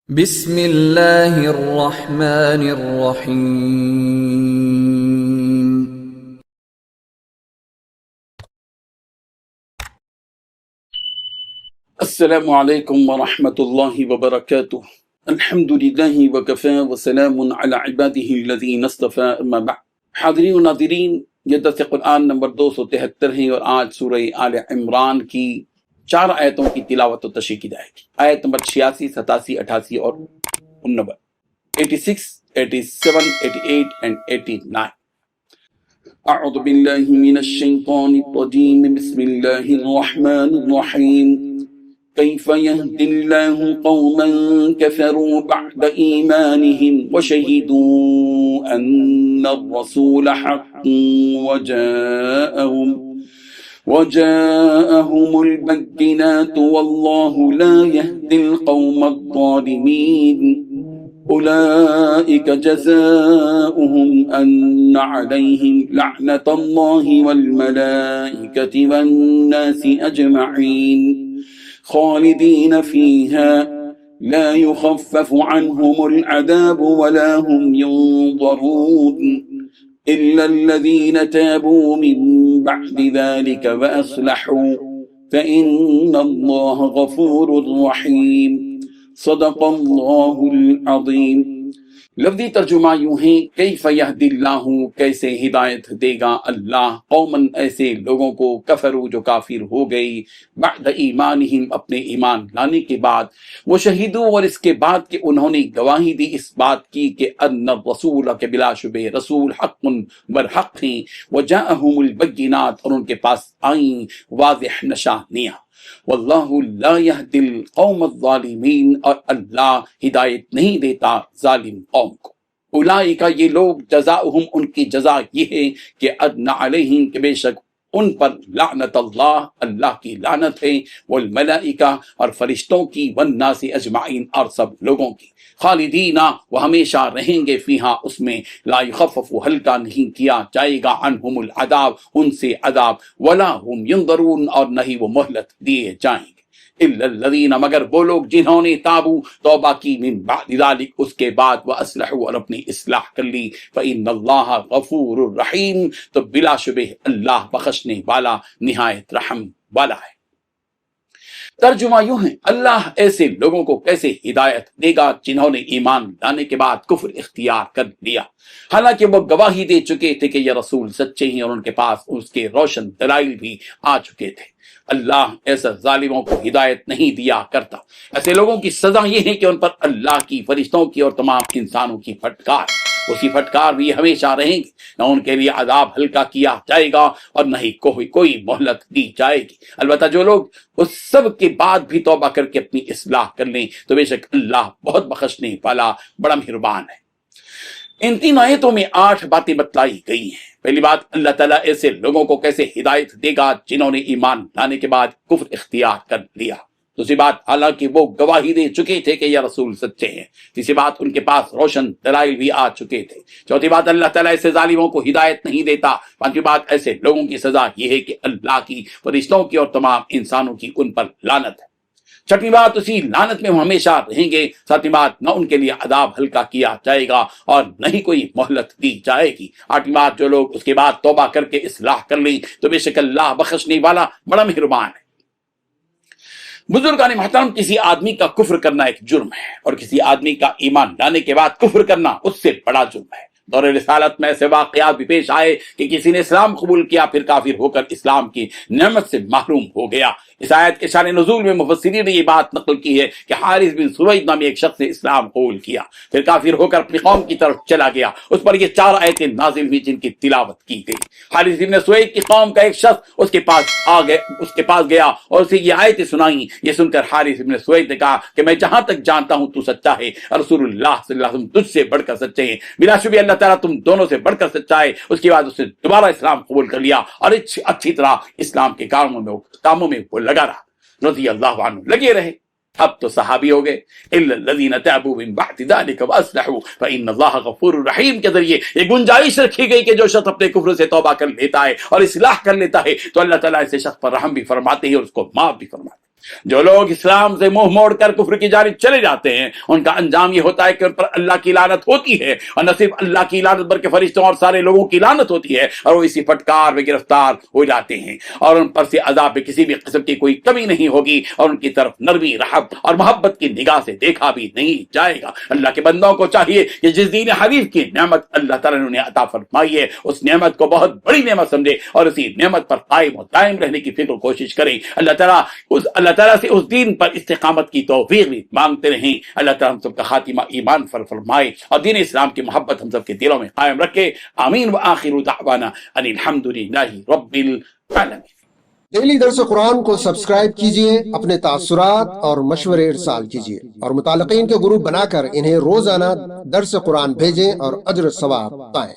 بسم اللہ الرحمن الرحیم۔ السلام علیکم ورحمۃ اللہ وبرکاتہ۔ الحمد للہ وکفی وسلام علی عبادہ الذین اصطفی، اما بعد۔ حاضرین و ناظرین، یہ درس قرآن نمبر 273 ہے اور آج سورہ آل عمران کی 4 آیتوں کی تلاوت و تشریح کی جائے گی۔ آیت نمبر 86، 87، 88 اور 89، 86، 87، 88 and 89۔ اعوذ باللہ من الشیطان الرجیم، بسم اللہ الرحمن الرحیم۔ كيف يهدي الله قوما كفروا بعد إيمانهم وشهدوا أن الرسول حق وجاءهم البينات والله لا يهدي القوم الظالمين أولئك جزاؤهم أن عليهم لعنة الله والملائكة والناس أجمعين خالدين فيها لا يخفف عنهم العذاب ولا هم ينظرون إلا الذين تابوا من بعد ذلك وأصلحوا فإن الله غفور رحيم۔ صدق اللہ العظیم۔ لفظی ترجمہ یوں ہے، کیف یہدی اللہ، کیسے ہدایت دے گا اللہ، قومن ایسے لوگوں کو، کفروا جو کافر ہو گئی، بعد ایمانہم اپنے ایمان لانے کے بعد، وہ شہیدوں اور اس کے بعد کہ انہوں نے گواہی دی اس بات کی کہ ان الرسول کہ بلا شبہ رسول حق برحق ہیں، وجاءہم البینات اور ان کے پاس آئیں واضح نشانیاں، واللہ لا یہدی القوم الظالمین اور اللہ ہدایت نہیں دیتا ظالم قوم کو۔ اولئک یہ لوگ جزاؤہم ان کی جزا یہ ہے کہ ادنا علیہم کہ بے شک ان پر لعنت اللہ اللہ کی لعنت ہے، والملائکہ اور فرشتوں کی، والناس اجمعین اور سب لوگوں کی، خالدین وہ ہمیشہ رہیں گے، فیہا اس میں، لا یخفف ہلکا نہیں کیا جائے گا، عنہم العذاب ان سے عذاب، ولا ہم ینظرون اور نہ ہی وہ مہلت دیے جائیں گے، الا الذین مگر وہ لوگ جنہوں نے تابو توبہ کی، من بعد ذلک اس کے بعد، واصلحوا اور اپنی اصلاح کر لی، فإن اللہ غفور الرحیم تو بلا شبہ اللہ بخشنے والا نہایت رحم والا ہے۔ ترجمہ یوں ہے، اللہ ایسے لوگوں کو کیسے ہدایت دے گا جنہوں نے ایمان لانے کے بعد کفر اختیار کر لیا، حالانکہ وہ گواہی دے چکے تھے کہ یہ رسول سچے ہیں اور ان کے پاس اس کے روشن دلائل بھی آ چکے تھے۔ اللہ ایسے ظالموں کو ہدایت نہیں دیا کرتا۔ ایسے لوگوں کی سزا یہ ہے کہ ان پر اللہ کی، فرشتوں کی اور تمام انسانوں کی پھٹکار، اسی پھٹکار بھی ہمیشہ رہیں گی، نہ ان کے لیے عذاب ہلکا کیا جائے گا اور نہ ہی کوئی مہلت دی جائے گی۔ البتہ جو لوگ اس سب کے بعد بھی توبہ کر کے اپنی اصلاح کر لیں تو بے شک اللہ بہت بخشنے والا بڑا مہربان ہے۔ ان 3 آیتوں میں 8 باتیں بتلائی گئی ہیں۔ پہلی بات، اللہ تعالیٰ ایسے لوگوں کو کیسے ہدایت دے گا جنہوں نے ایمان لانے کے بعد کفر اختیار کر لیا۔ دوسری بات، حالانکہ وہ گواہی دے چکے تھے کہ یہ رسول سچے ہیں۔ تیسری بات، ان کے پاس روشن دلائل بھی آ چکے تھے۔ چوتھی بات، اللہ تعالیٰ ایسے ظالموں کو ہدایت نہیں دیتا۔ پانچویں بات، ایسے لوگوں کی سزا یہ ہے کہ اللہ کی، فرشتوں کی اور تمام انسانوں کی ان پر لعنت ہے۔ چھٹویں بات، اسی لعنت میں وہ ہمیشہ رہیں گے۔ ساتویں بات، نہ ان کے لیے عذاب ہلکا کیا جائے گا اور نہ ہی کوئی مہلت دی جائے گی۔ آٹھویں بات، جو لوگ اس کے بعد توبہ کر کے اصلاح کر لیں تو بے شک اللہ بخشنے والا بڑا مہربان ہے۔ بزرگان محترم، کسی آدمی کا کفر کرنا ایک جرم ہے اور کسی آدمی کا ایمان لانے کے بعد کفر کرنا اس سے بڑا جرم ہے۔ دور رسالت میں ایسے واقعات بھی پیش آئے کہ کسی نے اسلام قبول کیا پھر کافر ہو کر اسلام کی نعمت سے محروم ہو گیا۔ اس آیت کے شان نزول میں مفسرین نے یہ بات نقل کی ہے کہ حارث بن سوید نامی ایک شخص نے اسلام قبول کیا، پھر کافر ہو کر اپنی قوم کی طرف چلا گیا۔ اس پر یہ 4 آیتیں نازل ہوئی جن کی تلاوت کی گئی۔ حارث بن سوید کی قوم کا ایک شخص اس کے پاس گیا اور اسے یہ آیتیں سنائیں۔ یہ سن کر حارث بن سوید نے کہا کہ میں جہاں تک جانتا ہوں تو سچا ہے، رسول اللہ صلی اللہ علیہ وسلم تجھ سے بڑھ کر سچے ہیں، بلا شبہ اللہ تعالیٰ تم دونوں سے بڑھ کر سچا ہے۔ اس کے بعد اس نے دوبارہ اسلام قبول کر لیا اور اچھی طرح اسلام کے کاموں میں وہ لگا رہا، رضی اللہ عنہ، لگے رہے۔ اب تو صحابی ہو گئے۔ الا الذین تابوا من بعد ذلك واصلحوا فان اللہ غفور رحیم کے ذریعے یہ گنجائش رکھی گئی کہ جو شخص اپنے کفر سے توبہ کر لیتا ہے اور اصلاح کر لیتا ہے تو اللہ تعالیٰ ایسے شخص پر رحم بھی فرماتے ہیں اور اس کو معاف بھی فرماتے ہیں۔ جو لوگ اسلام سے منہ موڑ کر کفر کی جانب چلے جاتے ہیں ان کا انجام یہ ہوتا ہے کہ ان پر اللہ کی لعنت ہوتی ہے، اور نہ صرف اللہ کی لعنت بلکہ فرشتوں اور سارے لوگوں کی لعنت ہوتی ہے، اور وہ اسی پھٹکار میں گرفتار ہو جاتے ہیں، اور ان پر سے عذاب میں کسی بھی قسم کی کوئی کمی نہیں ہوگی، اور ان کی طرف نرمی، رحمت اور محبت کی نگاہ سے دیکھا بھی نہیں جائے گا۔ اللہ کے بندوں کو چاہیے کہ جس دین حنیف کی نعمت اللہ تعالیٰ نے انہیں عطا فرمائی ہے اس نعمت کو بہت بڑی نعمت سمجھے اور اسی نعمت پر قائم و دائم رہنے کی فکر کوشش کریں۔ اللہ تعالیٰ سے اس دین پر استقامت کی توفیق بھی مانگتے رہیں۔ اللہ تعالیٰ ہم سب کا خاتمہ ایمان پر فرمائے اور دین اسلام کی محبت ہم سب کے دلوں میں قائم رکھے۔ آمین وآخر دعوانا ان الحمدللہ رب العالمین۔ ڈیلی درس قرآن کو سبسکرائب کیجئے، اپنے تاثرات اور مشورے ارسال کیجئے اور متعلقین کے گروپ بنا کر انہیں روزانہ درس قرآن بھیجیں اور اجر ثواب پائیں۔